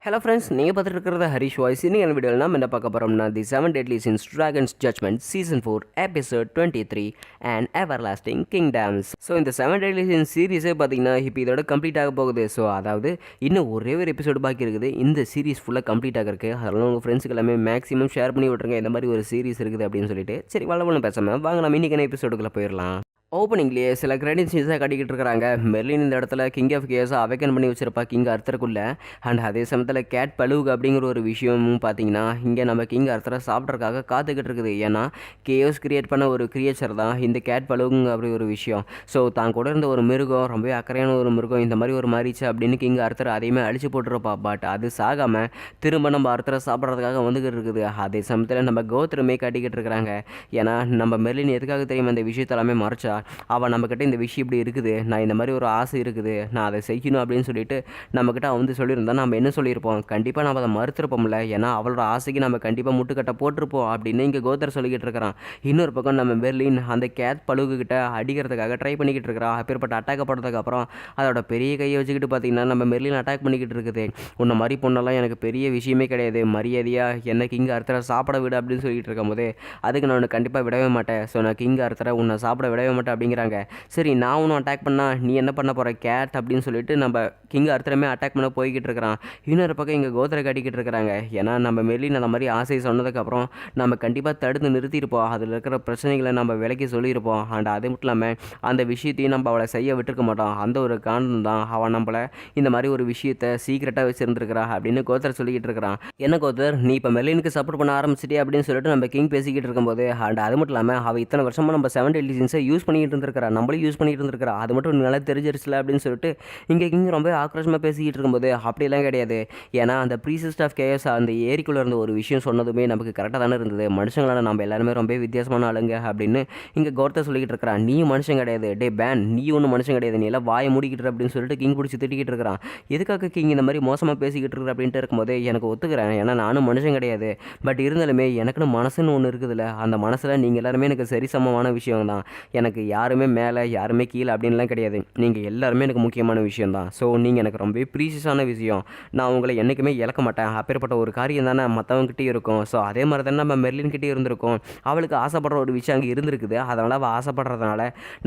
Hello friends, நீங்கள் பார்த்துட்டு இருக்கிறது ஹரிஷ் வாய்ஸ். இன்னைக்கு வீடியோவில் நம்ம என்ன பார்க்க போகிறோம்னா தி 7 Deadly Sins Dragon's Judgment Season 4 Episode 23 and Everlasting Kingdoms. So இந்த 7 Deadly Sins சீரீஸே பார்த்தீங்கன்னா இப்போ இதோட கம்ப்ளீட் ஆக போகுது. ஸோ அதாவது இன்னும் ஒரே ஒரு எபிசோடு பாக்கி இருக்குது இந்த சீரீஸ் ஃபுல்லாக கம்ப்ளீட் ஆகிறதுக்கு. அதெல்லாம் உங்கள் ஃப்ரெண்ட்ஸுக்கு எல்லாமே மேக்ஸிமம் ஷேர் பண்ணி விட்ருங்க இந்த மாதிரி ஒரு சீரீஸ் இருக்குது அப்படின்னு சொல்லிட்டு. சரி, வளவலும் பேசாமல் வாங்க நம்ம இன்றைக்கான எபிசோடுக்குள்ளே போயிடலாம். ஓப்பனிங்லேயே சில கிரெடிட்ஸ் நியூஸாக காட்டிக்கிட்டு இருக்கிறாங்க. மெர்லின் இந்த இடத்துல கிங் ஆஃப் கேஸை அவேக்கன் பண்ணி வச்சிருப்பா கிங் அர்த்தருக்குள்ள. அண்ட் அதே சமயத்தில் கேட் பலுக் அப்படிங்கிற ஒரு விஷயமும் பார்த்தீங்கன்னா இங்கே நம்ம கிங் அர்த்தரை சாப்பிட்றதுக்காக காத்துக்கிட்டு இருக்குது. ஏன்னா கேஸ் கிரியேட் பண்ண ஒரு கிரியேச்சர் தான் இந்த கேட் பலுகுங்க அப்படி ஒரு விஷயம். ஸோ தான் கூட இருந்த ஒரு மிருகம், ரொம்ப அக்கறையான ஒரு மிருகம், இந்த மாதிரி ஒரு மாறிச்சு அப்படின்னு கிங் அர்த்தர் அதையுமே அழிச்சு போட்டுருப்பா. பட் அது சாகாமல் திரும்ப நம்ம அர்த்தரை சாப்பிட்றதுக்காக வந்துக்கிட்டு இருக்குது. அதே சமயத்தில் நம்ம கோத்திரமே காட்டிக்கிட்டு இருக்கிறாங்க. ஏன்னா நம்ம மெர்லின் எதுக்காக தெரியும் இந்த விஷயத்தெல்லாமே மறைச்சா, அவன் நம்மக்கிட்ட இந்த விஷயம் இப்படி இருக்குது, நான் இந்த மாதிரி ஒரு ஆசை இருக்குது, நான் அதை செய்யணும் அப்படின்னு சொல்லிட்டு நம்மக்கிட்ட அவன் வந்து சொல்லியிருந்தா நம்ம என்ன சொல்லியிருப்போம்? கண்டிப்பாக நம்ம அதை மறுத்திருப்போம்ல. ஏன்னா அவளோட ஆசைக்கு நம்ம கண்டிப்பாக முட்டுக்கட்டை போட்டிருப்போம் அப்படின்னு இங்கே கோத்தர் சொல்லிக்கிட்டு இருக்கிறான். இன்னொரு பக்கம் நம்ம பெர்லின் அந்த கேத் பழுகுக்கிட்ட அடிக்கிறதுக்காக ட்ரை பண்ணிக்கிட்டு இருக்கிறான். அப்பேற்பட்ட அட்டாக் போட்டதுக்கு அப்புறம் அதோட பெரிய கையை வச்சுக்கிட்டு பார்த்தீங்கன்னா நம்ம பெர்லின் அட்டாக் பண்ணிக்கிட்டு இருக்குது. உன்னை மாதிரி பொண்ணெல்லாம் எனக்கு பெரிய விஷயமே கிடையாது, மரியாதையாக என்ன கிங் அர்த்தரை சாப்பிட விடு அப்படின்னு சொல்லிட்டு இருக்கும் போதே அதுக்கு நான் உன்னை கண்டிப்பாக விடவே மாட்டேன். ஸோ நான் கிங் அர்த்தரை உன்னை சாப்பிட விடவே மாட்டேன் அப்படிங்கிறாங்க. சரி, நான் ஒன்றும் அட்டாக் பண்ணால் நீ என்ன பண்ண போகிற கேட் அப்படின்னு சொல்லிட்டு நம்ம கிங் அர்த்தரமே அட்டாக் பண்ண போய்கிட்டு இருக்கிறான். இன்னொரு பக்கம் இங்கே கோத்திரை காட்டிக்கிட்டு இருக்கிறாங்க. ஏன்னா நம்ம மெர்லின் அந்த மாதிரி ஆசை சொன்னதுக்கப்புறம் நம்ம கண்டிப்பாக தடுத்து நிறுத்தியிருப்போம், அதில் இருக்கிற பிரச்சனைகளை நம்ம விலைக்கு சொல்லியிருப்போம். அண்ட் அது மட்டும் இல்லாமல் அந்த விஷயத்தையும் நம்ம அவளை செய்ய விட்டுருக்க மாட்டோம். அந்த ஒரு காரணம் தான் அவன் நம்மளை இந்த மாதிரி ஒரு விஷயத்தை சீக்கிரட்டாக வச்சுருந்துருக்கிறா அப்படின்னு கோத்தர் சொல்லிக்கிட்டு இருக்கிறான். என்ன கோத்தர், நீ இப்போ மெர்லினுக்கு சப்போர்ட் பண்ண ஆரம்பிச்சிட்டே அப்படின்னு சொல்லிட்டு நம்ம கிங் பேசிக்கிட்டு இருக்கும்போது, அண்ட் அது மட்டும் இல்லாமல் அவள் இத்தனை வருஷமாக நம்ம 7 Deadly Sins'ை யூஸ் பண்ணிக்கிட்டு இருந்திருக்கிறா, நம்மளும் யூஸ் பண்ணிகிட்டு இருந்திருக்கிறா, அது மட்டும் நல்லா தெரிஞ்சிருச்சுல அப்படின்னு சொல்லிட்டு இங்கே கிங் ரொம்ப ஆக்ரோஷமாக பேசிக்கிட்டு இருக்கும்போது, அப்படிலாம் கிடையாது. ஏன்னா அந்த ப்ரீசிஸ்ட் ஆஃப் கேஎஸ் அந்த ஏரிக்குள்ளே இருந்த ஒரு விஷயம் சொன்னதுமே நமக்கு கரெக்டாக தானே இருந்தது. மனுஷங்களான நம்ம எல்லாருமே ரொம்ப வித்தியாசமான ஆளுங்க அப்படின்னு இங்கே கோர்த்தை சொல்லிக்கிட்டு இருக்கிறான். நீ மனுஷன் கிடையாது, டே பேன், நீ ஒன்றும் மனுஷன் கிடையாது, நீ எல்லாம் வாயை மூடிக்கிட்டு அப்படின்னு சொல்லிட்டு கிங் பிடிச்சி திட்டிக்கிட்டு இருக்கிறான். எதுக்காக கிங் இந்த மாதிரி மோசமாக பேசிக்கிட்டு இருக்கிற அப்படின்ட்டு இருக்கும்போது எனக்கு ஒத்துக்கிறேன், ஏன்னா நானும் மனுஷன் கிடையாது. பட் இருந்தாலுமே எனக்குன்னு மனசுன்னு ஒன்று இருக்குதுல்ல, அந்த மனசில் நீங்கள் எல்லாருமே எனக்கு சரிசமமான விஷயம் தான். எனக்கு யாருமே மேலே யாருமே கீழே அப்படின்லாம் கிடையாது, நீங்கள் எல்லாருமே எனக்கு முக்கியமான விஷயம் தான். ஸோ நீங்கள் எனக்கு ரொம்ப ப்ரீசியஸான விஷயம், நான் உங்களை என்றைக்குமே இழக்க மாட்டேன். அப்பேற்பட்ட ஒரு காரியம் தானே மற்றவங்ககிட்டயும் இருக்கும். ஸோ அதே மாதிரி தானே நம்ம மெர்லின்கிட்டே இருந்திருக்கோம். அவளுக்கு ஆசைப்படுற ஒரு விஷயம் அங்கே இருந்திருக்குது, அதனால் அவள் ஆசைப்படுறதுனால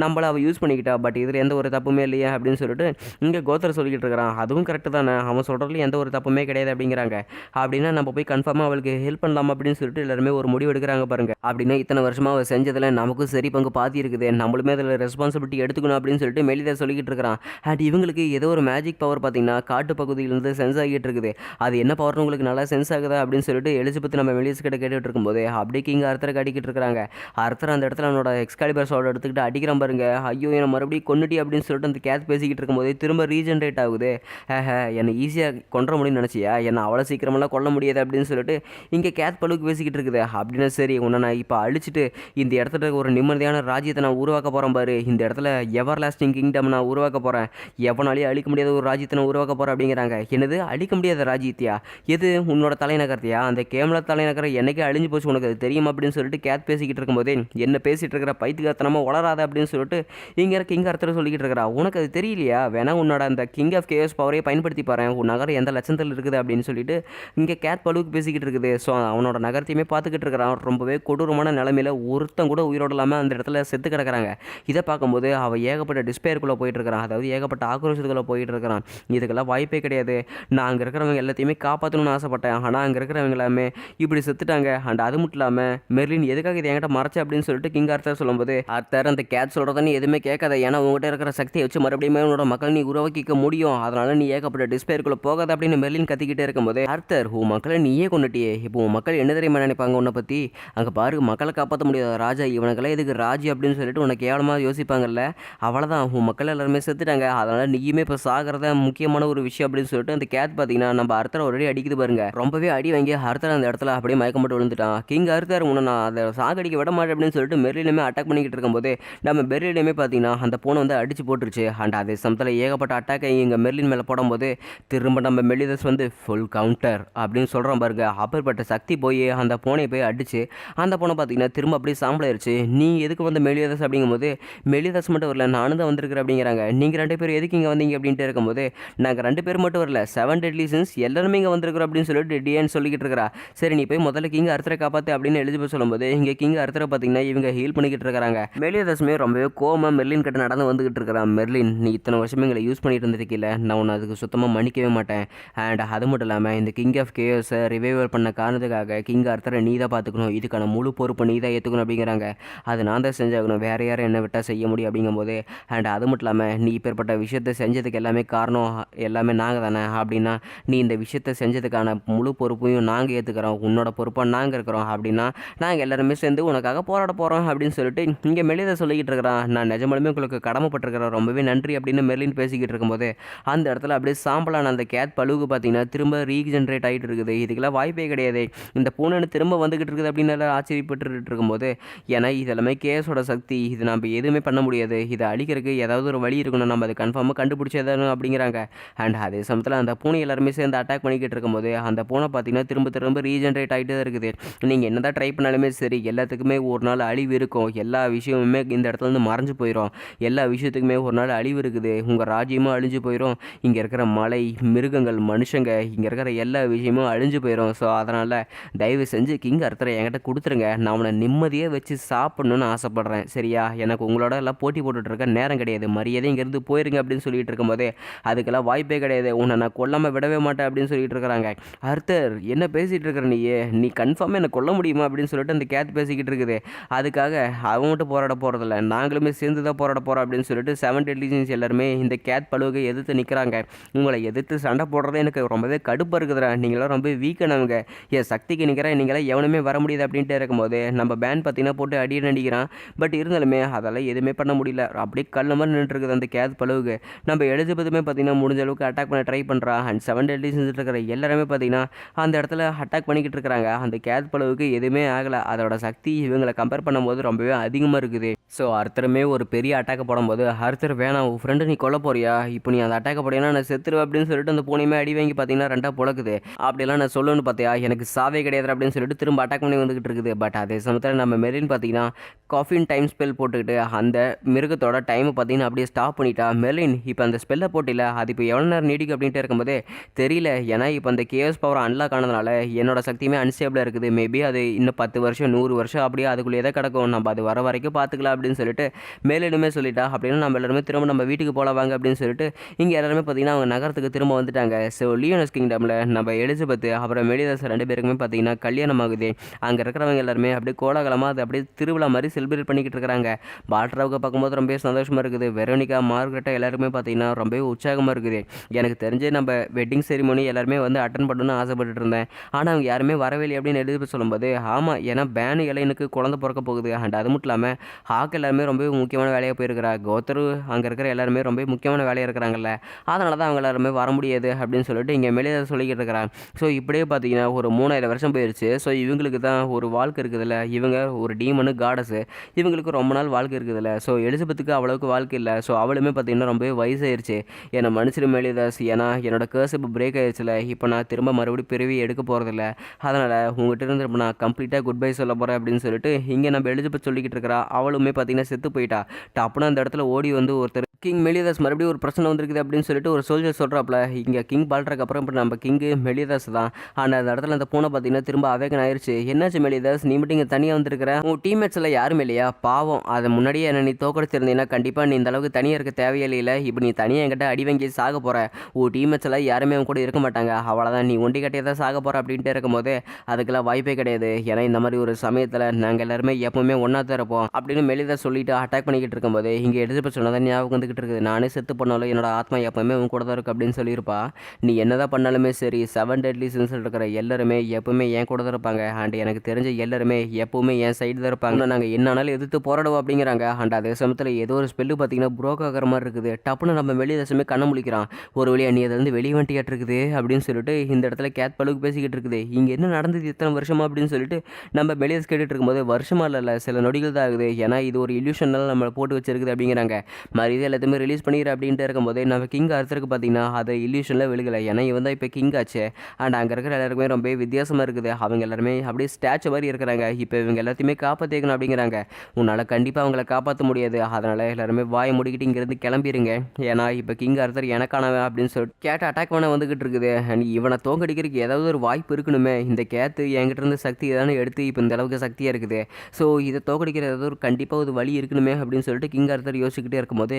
நம்மளை அவள் யூஸ் பண்ணிக்கிட்டா. பட் இதில் எந்த ஒரு தப்புமே இல்லையா அப்படின்னு சொல்லிட்டு இங்கே கோத்தர் சொல்லிக்கிட்டு இருக்கிறான். அதுவும் கரெக்டு தானே, அவன் சொல்கிறதுல எந்த ஒரு தப்புமே கிடையாது அப்படிங்கிறாங்க. அப்படின்னா நம்ம போய் கன்ஃபார்மாக அவளுக்கு ஹெல்ப் பண்ணலாம் அப்படின்னு சொல்லிட்டு எல்லாருமே ஒரு முடிவு எடுக்கிறாங்க பாருங்கள். அப்படின்னா இத்தனை வருஷமாக அவள் செஞ்சதில் நமக்கும் சரி பங்கு பாதி இருக்குது, நம்மளுமே அதில் ரெஸ்பான்சிபிலிட்டி எடுத்துக்கணும் அப்படின்னு சொல்லிட்டு மெலிதா சொல்லிக்கிட்டு இருக்கிறான். அண்ட் இவங்களுக்கு ஏதோ ஒரு மேஜிக் பவர் பார்த்தீங்கன்னா காட்டு பகுதியிலேருந்து சென்ஸ் ஆகிட்டு இருக்குது. அது என்ன பவர்னு உங்களுக்கு நல்லா சென்ஸ் ஆகுதா அப்படின்னு சொல்லிட்டு எலிசபெத் நம்ம மெலிஸ் கிட்ட கேட்டுட்டு இருக்கும்போது அப்படியே கிங் அர்த்தரை காட்டிக்கிட்டு இருக்கிறாங்க. அர்த்தர் அந்த இடத்துல என்னோட எக்ஸ்காலிபர் சோட எடுத்துக்கிட்டு அடிக்கிற பாருங்க. ஐயோ என்னை மறுபடியும் கொண்டுட்டி அப்படின்னு சொல்லிட்டு அந்த கேத் பேசிக்கிட்டு இருக்கும்போது திரும்ப ரீஜென்ரேட் ஆகுது. என்னை ஈஸியாக கொன்ற முடியும்னு நினச்சியா, என்னை அவ்வளோ சீக்கிரமெல்லாம் கொல்ல முடியாது அப்படின்னு சொல்லிட்டு இங்கே கேத் பழுக்கு பேசிக்கிட்டு இருக்குது. அப்படின்னா சரி, உன்னை நான் இப்போ அழிச்சிட்டு இந்த இடத்துல ஒரு நிம்மதியான ராஜ்யத்தை நான் உருவாக்க போகிறேன் பாரு, இந்த இடத்துல எவர் லாஸ்டிங் கிங்டம் நான் உருவாக்க போகிறேன், எவனாலேயும் அழிக்க முடியாத ஒரு ராஜ்யத்தை நான் உருவாக்க போகிறேன் அப்படிங்கிறாங்க. என்னது அழிக்க முடியாத ராஜ்யத்தியா? எது உன்னோட தலைநகரத்தையா? அந்த கேமலா தலைநகரம் என்னைக்கே அழிஞ்சு போச்சு, உனக்கு அது தெரியும் அப்படின்னு சொல்லிட்டு கேத் பேசிக்கிட்டு இருக்கும்போதே என்ன பேசிகிட்டு இருக்கிற பைத்தியக்காரத்தனமாக வளராத அப்படின்னு சொல்லிட்டு இங்கே கிங் அர்த்தர் சொல்லிக்கிட்டு இருக்கிறா. உனக்கு அது தெரியலையா? வேணா உன்னோட அந்த கிங் ஆஃப் கேஎஸ் பவரையே பயன்படுத்தி பாரு, உன் நகரம் எந்த லட்சத்தில் இருக்குது அப்படின்னு சொல்லிட்டு இங்கே கேத் பழுவுக்கு பேசிக்கிட்டு இருக்குது. ஸோ அவனோட நகரத்தையுமே பார்த்துக்கிட்டு இருக்கிறான். ரொம்பவே கொடூரமான நிலைமையில் ஒருத்தன் கூட உயிரோடு இல்லாமல் அந்த இடத்துல செத்து கிடக்கிறாங்க. இதை பார்க்கும்போது அவள் ஏகப்பட்ட டிஸ்பேருக்குள்ளே போயிட்டு இருக்கிறான், அதாவது ஏகப்பட்ட ஆக்ரோஷத்துக்குள்ளே போயிட்டு இருக்கிறான். இதுக்கெல்லாம் வாய்ப்பே கிடையாது, நான் அங்கே இருக்கிறவங்க எல்லாத்தையுமே காப்பாற்றணும்னு ஆசைப்பட்டேன், ஆனால் அங்கே இருக்கிறவங்க எல்லாமே இப்படி செத்துட்டாங்க. அண்ட் அது மட்டும் இல்லாமல் மெர்லின் எதுக்காக இதை என்கிட்ட மறைச்ச அப்படின்னு சொல்லிட்டு கிங் அர்த்தர் சொல்லும்போது, அர்த்தர் அந்த கேட் சொல்கிறத எதுவுமே கேட்காத, ஏன்னா உங்கள்கிட்ட இருக்கிற சக்தியை வச்சு மறுபடியும் உன்னோட மக்கள் நீ உருவாக்கிக்க முடியும், அதனால நீ ஏகப்பட்ட டிஸ்பேருக்குள்ளே போகாத அப்படின்னு மெர்லின் கத்திக்கிட்டே இருக்கும்போது, அர்த்தர் உன் மக்களை நீயே கொண்டுட்டியே, இப்போ உன் மக்கள் என்ன தெரியுமா நினைப்பாங்க உன்னை பற்றி? அங்கே பாரு, மக்களை காப்பாற்ற முடியாத ராஜா இவனுக்கெல்லாம் எதுக்கு ராஜி அப்படின்னு சொல்லிட்டு உனக்கு கேவலமாக யோசிப்பாங்கல்ல, அவ்வளோதான், உன் மக்கள் எல்லாருமே செத்துட்டாங்க, அதனால் நீயுமே இப்போ சாகிறத முக்கியமான ஒரு விஷயம் அப்படின்னு சொல்லிட்டு அந்த கேத் பார்த்தீங்கன்னா நம்ம அர்த்தரை ஒரே அடிக்குது பாருங்க. ரொம்பவே அடி வாங்கி அர்த்தர் அந்த இடத்துல அப்படியே மயக்கம் போட்டு விழுந்துட்டான். கிங் அர்த்தர் உன்னை நான் அதை சாகடிக்க விட மாட்டேன் அப்படின்னு சொல்லிட்டு மெர்லினுமே அட்டாக் பண்ணிக்கிட்டு இருக்கும்போது நம்ம பெர்லினுமே பார்த்தீங்கன்னா அந்த பூனை வந்து அடிச்சு போட்டுருச்சு. அண்ட் அதே சமயத்தில் ஏகப்பட்ட அட்டாக்கை இங்கே மெர்லின் மேலே போடும்போது திரும்ப நம்ம மெலிதஸ் வந்து ஃபுல் கவுண்டர் அப்படின்னு சொல்கிறோம் பாருங்க. அப்பேற்பட்ட சக்தி போய் அந்த பூனையை போய் அடிச்சு அந்த பூனை பார்த்தீங்கன்னா திரும்ப அப்படியே சாம்பலாயிருச்சு. நீ எதுக்கு வந்து மெலிதஸ் அப்படிங்கிற அப்படிங்கும்போது மெலிதாஸ் மட்டும் வரல, நானும் தான் வந்திருக்கிறேன் அப்படிங்கிறாங்க. நீங்கள் 2 பேரும் எதுக்கு இங்கே வந்தீங்க அப்படின்ட்டு இருக்கும்போது, நாங்கள் 2 பேர் மட்டும் வரல, 7 டெட்லி சின்ஸ் எல்லாருமே இங்கே வந்திருக்கிறோம் அப்படின்னு சொல்லிட்டு டியன் சொல்லிக்கிட்டு இருக்கிறா. சரி நீ போய் முதல்ல கிங் அர்த்தரை காப்பாற்று அப்படின்னு எலிஜபெத் சொல்லும்போது, இங்கே கிங் அர்த்தரை பார்த்தீங்கன்னா இவங்க ஹீல் பண்ணிக்கிட்டு இருக்கிறாங்க. மெலிதாஸுமே ரொம்பவே கோமா மெர்லின் கிட்ட நடந்து வந்துகிட்டு இருக்கிறான். மெர்லின், நீ இத்தனை வருஷமே எங்களை யூஸ் பண்ணிட்டு இருந்திருக்கீல, நான் உன்னை அதுக்கு சுத்தமாக மன்னிக்கவே மாட்டேன். அண்ட் அது மட்டும் இல்லாமல் இந்த கிங் ஆஃப் கேயோஸை ரிவைவல் பண்ண காரணத்துக்காக கிங் அர்த்தரை நீ தான் பார்த்துக்கணும், இதுக்கான முழு பொறுப்பு நீ தான் ஏற்றுக்கணும் அப்படிங்கிறாங்க. அது நான் தான் செஞ்சாகணும், வேறு யாரும் என்ன விட்டால் செய்ய முடியும் அப்படிங்கும்போது, அண்ட் அது மட்டும் இல்லாமல் நீ இப்பேற்பட்ட விஷயத்தை செஞ்சதுக்கு எல்லாமே காரணம் எல்லாமே நாங்கள் தானே, அப்படின்னா நீ இந்த விஷயத்தை செஞ்சதுக்கான முழு பொறுப்பையும் நாங்கள் ஏற்றுக்கிறோம், உன்னோட பொறுப்பாக நாங்கள் இருக்கிறோம், அப்படின்னா நாங்கள் எல்லாருமே சேர்ந்து உனக்காக போராட போகிறோம் அப்படின்னு சொல்லிட்டு இங்கே மெலிதை சொல்லிக்கிட்டு இருக்கிறான். நான் நிஜமாலுமே உங்களுக்கு கடமைப்பட்டிருக்கிறேன், ரொம்பவே நன்றி அப்படின்னு மெர்லின் பேசிக்கிட்டு இருக்கும்போது அந்த இடத்துல அப்படியே சாம்பலான அந்த கேத் பழுவுக்கு பார்த்தீங்கன்னா திரும்ப ரீஜென்ரேட் ஆகிட்டு இருக்குது. இதுக்கெல்லாம் வாய்ப்பே கிடையாது, இந்த பூனை திரும்ப வந்துக்கிட்டு இருக்குது அப்படின்னு எல்லாம் ஆச்சரியப்பட்டு இருக்கும்போது, ஏன்னா இதெல்லாமே கேஸோட சக்தி, இது நம்ம எதுவுமே பண்ண முடியாது, இதை அழிக்கிறதுக்கு ஏதாவது ஒரு வழி இருக்கணும், நம்ம அதை கன்ஃபார்மாக கண்டுபிடிச்சதானு அப்படிங்கிறாங்க. அண்ட் அதே சமயத்தில் அந்த பூனை எல்லாருமே சேர்ந்து அட்டாக் பண்ணிக்கிட்டு இருக்கும்போது அந்த பூனை பார்த்தீங்கன்னா திரும்ப திரும்ப ரீஜென்ரேட் ஆகிட்டு தான் இருக்குது. நீங்கள் என்ன தான் ட்ரை பண்ணாலுமே சரி, எல்லாத்துக்குமே ஒரு நாள் அழிவு இருக்கும், எல்லா விஷயமுமே இந்த இடத்துல இருந்து மறைஞ்சு போயிடும், எல்லா விஷயத்துக்குமே ஒரு நாள் அழிவு இருக்குது, உங்கள் ராஜ்யமும் அழிஞ்சு போயிடும், இங்கே இருக்கிற மலை மிருகங்கள் மனுஷங்க இங்கே இருக்கிற எல்லா விஷயமும் அழிஞ்சு போயிடும். ஸோ அதனால் தயவு செஞ்சு கிங் அர்த்தரை என்கிட்ட கொடுத்துருங்க, நான் அவனை நிம்மதியாக வச்சு சாப்பிடணும்னு ஆசைப்பட்றேன், சரியா? எனக்கு உங்களோட எல்லாம் போட்டி போட்டுட்ருக்க நேரம் கிடையாது, மரியாதை இங்கேருந்து போயிருங்க அப்படின்னு சொல்லிட்டு இருக்கும்போதே, அதுக்கெல்லாம் வாய்ப்பே கிடையாது, உன்னை நான் கொல்லாமல் விடவே மாட்டேன் அப்படின்னு சொல்லிட்டு இருக்கிறாங்க. அர்த்தர், என்ன பேசிகிட்டு இருக்கிற நீ கன்ஃபார்மாக என்னை கொல்ல முடியுமா அப்படின்னு சொல்லிட்டு அந்த கேத் பேசிக்கிட்டு இருக்குது. அதுக்காக அவன் மட்டும் போராட போகிறதில்ல, நாங்களுமே சேர்ந்து தான் போராட போகிறோம் அப்படின்னு சொல்லிட்டு 7 டெட்லி சின்ஸ் எல்லாருமே இந்த கேத் பழுவுக்கு எதிர்த்து நிற்கிறாங்க. உங்களை எதிர்த்து சண்டை போடுறதே எனக்கு ரொம்பவே கடுப்பாக இருக்குதுடா, நீங்களாம் ரொம்ப வீக்கானவங்க, என் சக்திக்கு நிற்கிறேன், நீங்களாம் எவனுமே வர முடியுது அப்படின்ட்டு இருக்கும்போது நம்ம பேன் பார்த்தீங்கன்னா போட்டு அடி நடிக்கிறான். பட் இருந்தாலுமே அதெல்லாம் எதுவுமே பண்ண முடியல, அப்படியே கல்ல மாதிரி நின்றுருக்குது அந்த கேத் பழுவுக்கு. நம்ம எலிஜபெத்துமே பார்த்தீங்கன்னா முடிஞ்ச அளவுக்கு அட்டாக் பண்ண ட்ரை பண்ணுறா. அண்ட் 7 டெட்லி சின்ஸ் இருக்கிற எல்லாருமே பார்த்தீங்கன்னா அந்த இடத்துல அட்டாக் பண்ணிக்கிட்டு இருக்கிறாங்க. அந்த கேத் பழுவுக்கு எதுவுமே ஆகலை, அதோட சக்தி இவங்களை கம்பேர் பண்ணும்போது ரொம்பவே அதிகமாக இருக்குது. ஸோ அர்த்தருமே ஒரு பெரிய அட்டாக்கை போடும்போது, அர்த்தர் வேணாம் உன் ஃப்ரெண்டு நீ கொல்ல போறியா, இப்போ நீ அந்த அட்டாக்கை போடினா நான் செத்துருவேன் அப்படின்னு சொல்லிட்டு அந்த பூனையுமே அடி வாங்கி பார்த்தீங்கன்னா 2 புழக்குது. அப்படிலாம் நான் சொல்லணும்னு பார்த்தியா, எனக்கு சாவே கிடையாது அப்படின்னு சொல்லிட்டு திரும்ப அட்டாக் பண்ணி வந்துகிட்டு இருக்குது. பட் அதே சமயத்தில் நம்ம மெர்லின் பார்த்தீங்கன்னா காஃபின் டைம் ஸ்பெல் போட்டுக்கிட்டு அந்த மிருகத்தோட டைமை பார்த்தீங்கன்னா அப்படியே ஸ்டாப் பண்ணிட்டா. மெர்லின், இப்போ அந்த ஸ்பெல்லை போட்டில அது இப்போ எவ்வளோ நேரம் நீடிக்கும் அப்படின்ட்டு இருக்கும்போது தெரியல, ஏன்னா இப்போ அந்த கேஎஸ் பவர் அன்லாக் ஆனதுனால என்னோட சக்தியுமே அன்ஸ்டேபிளாக இருக்குது, மேபி அது இன்னும் 10 வருஷம் 100 வருஷம் அப்படியே அதுக்குள்ளேயே தான் கிடக்கும், நம்ம அது வர வரைக்கும் பார்த்துக்கலாம் அப்படின்னு சொல்லிட்டு மேலிடுமே சொல்லிட்டா. அப்படின்னா நம்ம எல்லாருமே திரும்ப நம்ம வீட்டுக்கு போகலாம் வாங்க அப்படின்னு சொல்லிட்டு இங்கே எல்லாருமே பார்த்தீங்கன்னா அவங்க நகரத்துக்கு திரும்ப வந்துட்டாங்க. ஸோ லியோனஸ் கிங்டமில் நம்ம எலிசபெத் அப்புறம் மெலிதாஸ் 2 பேருக்குமே பார்த்தீங்கன்னா கல்யாணம் ஆகுது. அங்கே இருக்கிறவங்க எல்லாருமே அப்படியே கோலாகலமாக அது அப்படியே திருவிழா மாதிரி செலிப்ரேட் பண்ணிக்கிட்டு இருக்கிறாங்க. பால்ட்ராவுக்கு பார்க்கும்போது ரொம்ப சந்தோஷமாக இருக்குது, வெரோனிகா மார்கரெட்டா எல்லாருமே பார்த்தீங்கன்னா ரொம்பவே உற்சாகமாக இருக்குது. எனக்கு தெரிஞ்சு நம்ம வெட்டிங் செரிமோனி எல்லாருமே வந்து அட்டன் பண்ணணும்னு ஆசைப்பட்டு இருந்தேன், ஆனால் அவங்க யாருமே வரவேலை அப்படின்னு எலிசபெத் சொல்லும்போது, ஆமாம் ஏன்னா பேனு இலைனுக்கு குழந்தை பிறக்க போகுது. அண்ட் அது மட்டும் இல்லாமல் ஹாக் எல்லாருமே ரொம்ப முக்கியமான வேலையாக போயிருக்கிறா. கோத்தரு அங்கே இருக்கிற எல்லாருமே ரொம்ப முக்கியமான வேலையாக இருக்கிறாங்கல்ல, அதனால தான் அவங்க எல்லாருமே வர முடியாது அப்படின்னு சொல்லிட்டு இங்கே மேலே சொல்லிக்கிட்டு இருக்கிறாங்க. ஸோ இப்படியே பார்த்தீங்கன்னா ஒரு 3000 வருஷம் போயிடுச்சு. ஸோ இவங்களுக்கு தான் ஒரு வாழ்க்கை இருக்குதுல்ல, இவங்க ஒரு டீமனு காடஸு, இவங்களுக்கு ரொம்ப நாள் வாழ்க்கை இருக்குதுல்ல. ஸோ எலிசபெத்துக்கு அவ்வளோக்கு வாழ்க்கை இல்லை. ஸோ அவளுமே பார்த்தீங்கன்னா ரொம்பவே வயசாயிருச்சு. என்னை மனுஷரு மேலேதாஸ், ஏன்னா என்னோட கேர்ஸ் இப்போ பிரேக் ஆயிடுச்சுல, இப்போ நான் திரும்ப மறுபடியும் பிறவி எடுக்க போகிறதில்ல, அதனால் உங்கள்கிட்ட இருந்து இப்போ நான் கம்ப்ளீட்டாக குட் பை சொல்ல போகிறேன் அப்படின்னு சொல்லிட்டு இங்கே நம்ம எலிசபெத் சொல்லிக்கிட்டு இருக்கிறா. அவளுமே பார்த்தீங்கன்னா செத்து போயிட்டா. டப்புன்னு அந்த இடத்துல ஓடி வந்து ஒருத்தர் கிங் மெலிதாஸ் மறுபடியும் ஒரு பிரச்சனை வந்திருக்குது அப்படின்னு சொல்லிட்டு ஒரு சோல்ஜர் சொல்கிறாப்புல. இங்கே கிங் பால்ட்ராக்கு அப்புறம் இப்போ நம்ம கிங்கு மெலிதாஸ் தான். ஆனால் அந்த இடத்துல அந்த பூனை பார்த்தீங்கன்னா திரும்ப அவேக்கன் ஆயிடுச்சு. என்னாச்சு மெலிதாஸ், நீ மட்டும் இங்கே தனியாக வந்திருக்கிற, உன் டீம்மேட்ஸ் எல்லாம் யாருமே இல்லையா? பாவம், அதை முன்னாடியே என்ன நீ தோக்கடிச்சிருந்தீங்கன்னா கண்டிப்பாக நீ இந்த அளவுக்கு தனியாக இருக்க தேவையில்லை, இப்போ நீ தனியாக என்கிட்ட அடி வாங்கி சாக போகிற, உன் டீம்மேட்ஸ் எல்லாம் யாருமே அவன் கூட இருக்க மாட்டாங்க, அவ்வளோதான், நீ ஒண்டி கட்டியே தான் சாக போகிற அப்படின்ட்டு இருக்கும்போது அதுக்கெல்லாம் வாய்ப்பே கிடையாது, ஏன்னா இந்த மாதிரி ஒரு சமயத்தில் நாங்கள் எல்லாருமே எப்பவுமே ஒன்றா தான் இருப்போம் அப்படின்னு மெலிதாஸ் சொல்லிட்டு அட்டாக் பண்ணிக்கிட்டு இருக்கும்போது இங்கே எடுத்து சொன்னதான் ஞாபகம் வந்துக்கிட்டு இருக்குது. நானே செத்து பண்ணாலும் என்னோட ஆத்மா எப்பவுமே உன் கூட தான் இருக்கு அப்படின்னு சொல்லியிருப்பா. நீ என்னதான் பண்ணாலுமே சரி 7 டெட்லி சின்ஸ் இருக்கிற எல்லாருமே எப்பவுமே என் கூட தான் இருப்பாங்க. அண்ட் எனக்கு தெரிஞ்ச எல்லாருமே எப்பவுமே என் சைடு தான் இருப்பாங்க, நாங்கள் என்னாலும் எதிர்த்து போராடுவோம் அப்படிங்கிறாங்க. அண்ட் அதே சமயத்தில் ஏதோ ஒரு ஸ்பெல்லு பார்த்தீங்கன்னா புரோக் ஆகிற மாதிரி இருக்குது. டப்புன்னு நம்ம வெளிதாசமே கண்ண முழிக்கிறான். ஒரு வழியா நீ அதை வந்து வெளியே வண்டியாட்டு இருக்குது அப்படின்னு சொல்லிட்டு இந்த இடத்துல கேத் பழுவுக்கு பேசிக்கிட்டு இருக்குது. இங்கே என்ன நடந்தது இத்தனை வருஷமா அப்படின்னு சொல்லிட்டு நம்ம வெளியஸ் கேட்டுட்டு இருக்கும்போது வருஷமா இல்லை சில நொடிகள் தான் ஆகுது, ஏன்னா இது ஒரு இல்யூஷனால் நம்மளை போட்டு வச்சிருக்குது அப்படிங்கிறாங்க. மரியாதை எல்லாத்தையுமே ரிலீஸ் பண்ணிடு அப்படின்ட்டு இருக்கும்போது நம்ம கிங் ஆர்த்தருக்கு பார்த்தீங்கன்னா அதை இல்யூஷனில் விழுகலை. ஏன்னா இவன் தான் இப்போ கிங் ஆச்சு. அண்ட் அங்கே இருக்கிற எல்லாருக்குமே ரொம்ப வித்தியாசமாக இருக்குது. அவங்க எல்லாருமே அப்படியே ஸ்டாச்சு மாதிரி இருக்கிறாங்க. இப்போ இவங்க எல்லாத்தையுமே காப்பாற்றிக்கணும் அப்படிங்கிறாங்க. உன்னால் கண்டிப்பாக அவங்கள காப்பாற்ற முடியாது. அதனால் எல்லாருமே வாயை முடிக்கிட்டு இங்கேருந்து கிளம்பிடுங்க. ஏன்னா இப்போ கிங் ஆர்த்தர் எனக்கானவன் அப்படின்னு சொல்லிட்டு கேட்டு அட்டாக் பண்ண வந்துக்கிட்டு இருக்குது. அண்ட் இவனை தோக்கடிக்கிறதுக்கு ஏதாவது ஒரு வாய்ப்பு இருக்கணுமே. இந்த கேத்து என்கிட்ட இருந்து சக்தி ஏதானு எடுத்து இப்போ இந்த அளவுக்கு சக்தியாக இருக்குது. ஸோ இதை தோக்கடிக்கிற ஏதாவது ஒரு கண்டிப்பாக ஒரு வழி இருக்கணுமே அப்படின்னு சொல்லிட்டு கிங் ஆர்த்தர் யோசிச்சுக்கிட்டே இருக்கும்போது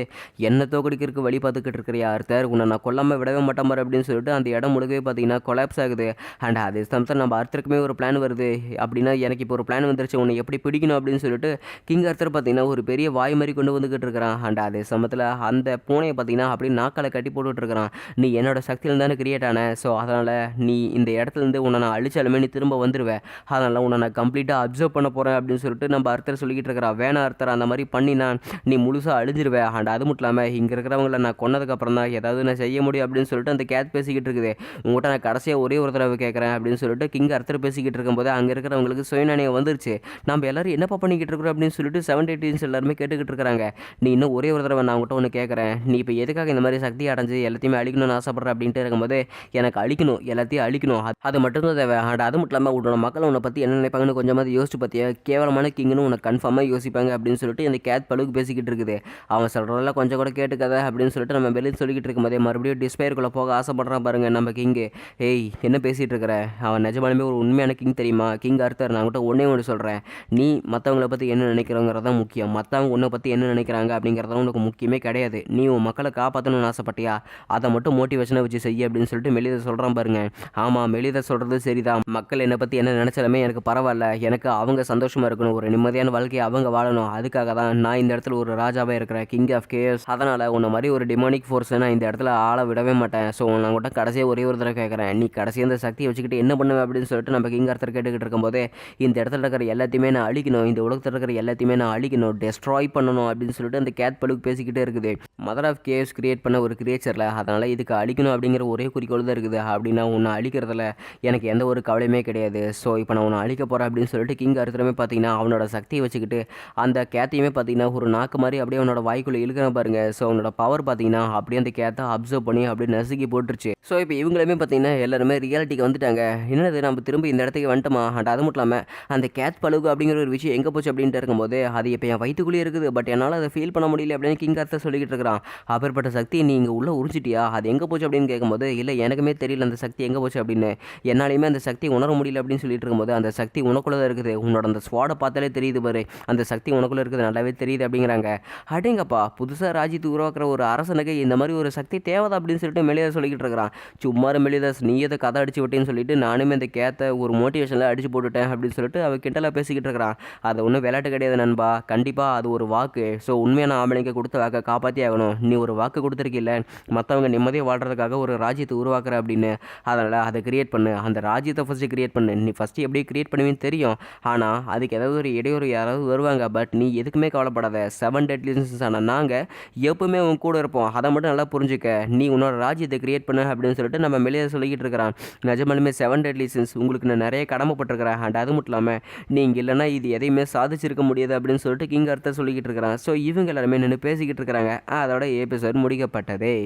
என்ன தோக்கடிக்கிறதுக்கு வழி பார்த்துக்கிட்டு இருக்கிறியா ஆர்த்தர், உன்னை நான் கொல்லாமல் விடவே மாட்டேன் பாரு அப்படின்னு சொல்லிட்டு அந்த இடம் முழுக்கவே பார்த்தீங்கன்னா கொலாப்ஸ் ஆகுது. அண்ட் அதே சமயத்தில் நம்ம ஆர்த்தருக்குமே ஒரு பிளான் வருது. அப்படின்னா எனக்கு இப்போ ஒரு பிளான் வந்துருச்சு, உன்னை எப்படி பிடிக்கணும் அப்படின்னு சொல்லிட்டு கிங் ஆர்த்தர் பார்த்தீங்கன்னா ஒரு பெரிய வாய் மாதிரி கொண்டு வந்துக்கிட்டு இருக்கிறான். அண்ட் அதே சமயத்தில் அந்த பூனையை பார்த்தீங்கன்னா அப்படியே நாக்கால கட்டி போட்டுட்டு இருக்கிறான். நீ என்னோட சக்தியில் தானே கிரியேட் ஆன, ஸோ அதனால் நீ இந்த இடத்துலேருந்து உன்னை நான் அழிச்சாலுமே நீ திரும்ப வந்துடுவேன். அதனால் உன்னை நான் கம்ப்ளீட்டாக அப்சர்வ் பண்ண போகிறேன் அப்படின்னு சொல்லிட்டு நம்ம அர்த்தர் சொல்லிக்கிட்டு இருக்கிறான். வேணா அர்த்தர், அந்த மாதிரி பண்ணினா நீ முழுசாக அழிஞ்சிருவேன். அண்ட் அது மட்டும் இல்லாமல் இங்கே இருக்கிறவங்கள நான் கொன்னதுக்கப்புறம் தான் ஏதாவது நான் செய்ய முடியும் அப்படின்னு சொல்லிட்டு அந்த கேத் பேசிக்கிட்டு இருக்குது. உங்கள்கிட்ட நான் கடைசியாக ஒரே ஒரு தடவை கேட்குறேன் அப்படின்னு சொல்லிட்டு கிங் அர்த்தர் பேசிக்கிட்டு இருக்கும்போது அங்கே இருக்கிறவங்களுக்கு சுயநினைவு வந்துருச்சு. நம்ம எல்லாரும் என்னப்பா பண்ணிக்கிட்டு இருக்கிறோம் அப்படின்னு சொல்லிட்டு 78 எல்லாருமே கேட்டுக்கிட்டு இருக்கிறாங்க. நீ இன்னும் ஒரே ஒரு தடவை நான் உங்கள்கிட்ட ஒன்று கேட்குறேன், நீ இப்போ எதுக்காக இந்த மாதிரி சக்தி அடைஞ்சு எல்லாத்தையுமே அழிக்கணும்னு ஆசைப்படுற அப்படின்ட்டு இருக்கும்போது எனக்கு அழிக்கணும், எல்லாத்தையும் அழிக்கணும், அது மட்டும்தான் தேவை. அண்ட் அது மட்டும் இல்லாமல் உன்னோட மக்கள் உன்னை பற்றி என்ன நினைப்பாங்கன்னு கொஞ்சமாக யோசிச்சு பார்த்தியா, கேவலமான கிங்னு உன்னை கன்ஃபார்மாக யோசிப்பாங்க அப்படின்னு சொல்லிட்டு இந்த கேத் பழுவுக்கு பேசிக்கிட்டு இருக்குது. அவன் சொல்கிறதெல்லாம் கொஞ்சம் கூட கேட்டுக்காத அப்படின்னு சொல்லிட்டு நம்ம வெளியே சொல்லிக்கிட்டு இருக்கும்போதே மறுபடியும் டிஸ்பயருக்குள்ளே போக ஆசைப்படுறான் பாருங்க நம்ம கிங்கு. ஏய் என்ன பேசிகிட்டு இருக்கிற, அவன் நிஜமாலுமே ஒரு உண்மையான கிங் தெரியுமா, கிங் ஆர்த்தர். நான் கிட்ட ஒன்றே ஒன்று சொல்கிறேன், நீ மற்றவங்கள பற்றி என்ன நினைக்கிறோங்கிறது தான் முக்கியம். மற்றவங்க உன்னை பற்றி என்ன நினைக்கிறாங்க அப்படிங்கிறத உனக்கு முக்கியமே கிடையாது. நீ உன் மக்களை காப்பாற்றணும்னு ஆசைப்பட்டியா, அதை மட்டும் மோட்டிவேஷனாக வச்சு செய்ய அப்படின்னு சொல்லிட்டு மெலிதை சொல்கிறான் பாருங்க. ஆமாம், மெலிதை சொல்கிறது சரிதான். மக்கள் என்னை பற்றி என்ன நினச்சாலுமே எனக்கு பரவாயில்ல, எனக்கு அவங்க சந்தோஷமாக இருக்கணும், ஒரு நிம்மதியான வாழ்க்கையை அவங்க வாழணும். அதுக்காக தான் நான் இந்த இடத்துல ஒரு ராஜாவாக இருக்கிறேன், கிங் ஆஃப் கேஸ். அதனால் உன்னை மாதிரி ஒரு டிமானிக் ஃபோர்ஸை நான் இந்த இடத்துல ஆள விடவே மாட்டேன். ஸோ நான் கூட கடைசியாக ஒரே ஒரு தடவை கேட்குறேன், நீ கடைசியாக இந்த சக்தியை வச்சுக்கிட்டு என்ன பண்ணுவேன் அப்படின்னு சொல்லிட்டு நம்ம கிங் ஆர்த்தர் கேட்டுக்கிட்டு இருக்கும்போது இந்த இடத்துல இருக்கிற எல்லாத்தையுமே நான் அழிக்கணும், இந்த உலகத்தில் இருக்கிற எல்லாத்தையுமே நான் அழிக்கணும், டெஸ்ட்ராய் பண்ணணும் அப்படின்னு சொல்லிட்டு அந்த கேத் பழுக்கு பேசிக்கிட்டே இருக்குது. மதர் ஆஃப் கேவ்ஸ் கிரியேட் பண்ண ஒரு கிரியேச்சரில், அதனால் இதுக்கு அழிக்கணும் அப்படிங்கிற ஒரே குறிக்கோள் தான் இருக்குது. அப்படின்னா உன்னை அழிக்கிறதுல எனக்கு எந்த ஒரு கவலையுமே கிடையாது. ஸோ இப்போ நான் உன்னை அழிக்க போகிறேன் அப்படின்னு சொல்லிட்டு கிங் ஆர்த்தருமே பார்த்தீங்கன்னா அவனோட சக்தியை வச்சுக்கிட்டு அந்த கேத்தையுமே பார்த்தீங்கன்னா ஒரு நாக்கு மாதிரி அப்படியே அவனோட வாய்க்குள்ளே இழுக்கிற பாருங்க. ஸோ அவனோட பவர் பார்த்தீங்கன்னா அப்படியே அந்த கேத்தை அப்சர்வ் பண்ணி அப்படியே நசுக்கி போட்டுருச்சு. ஸோ இப்போ இவங்களுமே பார்த்தீங்கன்னா எல்லாருமே ரியாலிட்டிக்கு வந்துட்டாங்க. என்னது நம்ம திரும்ப இந்த இடத்துக்கு வந்துட்டோமா. அண்ட் அது மட்டும் இல்லாமல் அந்த கேத் பழுகு அப்படிங்கிற ஒரு விஷயம் எங்கே போச்சு அப்படின்ட்டு இருக்கும்போது அது இப்போ என் வயிற்றுக்குள்ளேயே இருக்குது, பட் என்னால் அதை ஃபீல் பண்ண முடியல அப்படின்னு கிங் ஆர்த்தர் சொல்லிக்கிட்டு இருக்கிறான். அப்பேற்பட்ட சக்தி நீ இங்கே உள்ளே உறிஞ்சிட்டியா, அது எங்கே போச்சு அப்படின்னு கேட்கும்போது இல்லை எனக்குமே தெரியல அந்த சக்தி எங்கே போச்சு அப்படின்னு, என்னாலையுமே அந்த சக்தி உணர முடியல அப்படின்னு சொல்லிட்டு இருக்கும்போது அந்த சக்தி உனக்குள்ளே தான் இருக்குது, உன்னோட அந்த ஸ்வாடை பார்த்தாலே தெரியுது பாரு, அந்த சக்தி உனக்குள்ளே இருக்குது நல்லாவே தெரியுது அப்படிங்கிறாங்க. அடேங்கப்பா, புதுசாக ராஜ்யத்தை உருவாக்குற ஒரு அரசனுக்கு இந்த மாதிரி ஒரு சக்தி தேவைதான் அப்படின்னு சொல்லிட்டு மெலிதாஸ் சொல்லிக்கிட்டு இருக்கிறான். சும்மா மெலிதாஸ் நீ எதை கதை அடிச்சு விட்டேன்னு சொல்லிட்டு நானுமே இந்த கேத்தை ஒரு மோட்டிவேஷனில் அடிச்சு போட்டுட்டேன் அப்படின்னு சொல்லிட்டு அவ கிண்டலாக பேசிக்கிட்டு இருக்கிறான். அது ஒன்றும் விளையாட்டு கிடையாது நண்பா, கண்டிப்பாக அது ஒரு வாக்கு. ஸோ உண்மையான ஆம்பளைங்க கொடுத்த வாக்கை காப்பாற்றி ஆகணும். நீ ஒரு வாக்கு கொடுத்துருக்கில்ல, மற்றவங்க நிம்மதியாக வாழ்கிறதுக்காக ஒரு ராஜ்யத்தை உருவாக்குற அப்படின்னு, அதனால் அதை கிரியேட் பண்ணு, அந்த ராஜ்யத்தை ஃபஸ்ட்டு கிரியேட் பண்ணு. நீ ஃபஸ்ட்டு எப்படி கிரியேட் பண்ணுவேன்னு தெரியும், ஆனால் அதுக்கு ஏதாவது ஒரு இடையூறு யாராவது வருவாங்க, பட் நீ எதுக்குமே கவலைப்படாத. 7 டெட்லி சின்ஸ் ஆனால் நாங்கள் எப்பவுமே உன் கூட இருப்போம், அதை மட்டும் நல்லா புரிஞ்சுக்க. நீ உன்னோட ராஜ்யத்தை கிரியேட் பண்ணு அப்படின்னு சொல்லிட்டு நம்ம வெளியே சொல்லிக்கிட்டு இருக்கிறான். நிஜமாலுமே 7 டெட்லி சின்ஸ் உங்களுக்கு நான் நிறைய கடமைப்பட்டிருக்கிறேன். அண்ட் அது மட்டும் இல்லாமல் நீங்கள் இல்லைன்னா இது எதையுமே சாதிச்சிருக்க முடியாது அப்படின்னு சொல்லிட்டு கிங் ஆர்த்தர் சொல்லிக்கிட்டு இருக்கிறான். ஸோ இவங்க எல்லாருமே நின்று பேசிக்கிட்டு இருக்கிறாங்க. அதோட எபிசோட் முடிக்கப்பட்டதே.